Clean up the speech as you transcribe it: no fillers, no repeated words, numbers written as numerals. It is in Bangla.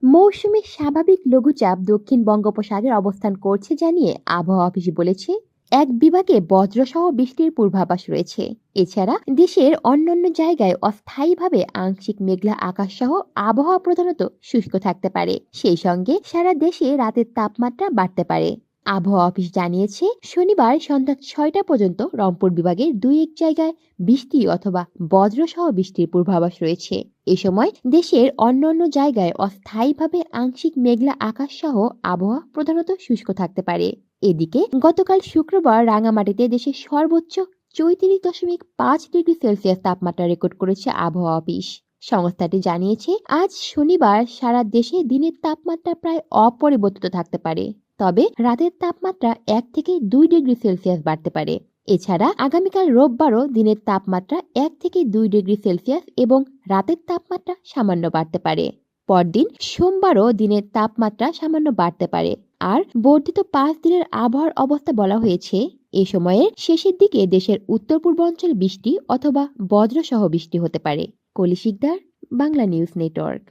মৌসুমী স্বাভাবিক লঘুচাপ দক্ষিণ বঙ্গোপসাগরে অবস্থান করছে জানিয়ে আবহাওয়া অফিস বলেছে, এক বিভাগে বজ্রসহ বৃষ্টির পূর্বাভাস রয়েছে। এছাড়া দেশের অন্যান্য জায়গায় অস্থায়ীভাবে আংশিক মেঘলা আকাশ সহ আবহাওয়া প্রধানত শুষ্ক থাকতে পারে। সেই সঙ্গে সারা দেশে রাতের তাপমাত্রা বাড়তে পারে। আবহাওয়া অফিস জানিয়েছে, শনিবার সন্ধ্যা 6টা পর্যন্ত রংপুর বিভাগের দুই এক জায়গায় বৃষ্টি অথবা বজ্রসহ বৃষ্টির পূর্বাভাস রয়েছে। এ সময় দেশের অন্যান্য জায়গায় অস্থায়ীভাবে আংশিক মেঘলা আকাশ সহ আবহাওয়া প্রধানত শুষ্ক থাকতে পারে। এদিকে গতকাল শুক্রবার রাঙামাটিতে দেশের সর্বোচ্চ 34.5 ডিগ্রি সেলসিয়াস তাপমাত্রা রেকর্ড করেছে আবহাওয়া অফিস। সংস্থাটি জানিয়েছে, আজ শনিবার সারা দেশে দিনের তাপমাত্রা প্রায় অপরিবর্তিত থাকতে পারে, তবে রাতের তাপমাত্রা 1 থেকে 2 ডিগ্রি সেলসিয়াস বাড়তে পারে। এছাড়া আগামীকাল রোববারও দিনের তাপমাত্রা 1 থেকে 2 ডিগ্রি সেলসিয়াস এবং রাতের তাপমাত্রা সামান্য বাড়তে পারে। পরদিন সোমবারও দিনের তাপমাত্রা সামান্য বাড়তে পারে। আর বর্ধিত 5 দিনের আবহাওয়ার অবস্থা বলা হয়েছে, এ সময়ের শেষের দিকে দেশের উত্তর পূর্বাঞ্চল বৃষ্টি অথবা বজ্রসহ বৃষ্টি হতে পারে। কলি শিকদার, বাংলা নিউজ নেটওয়ার্ক।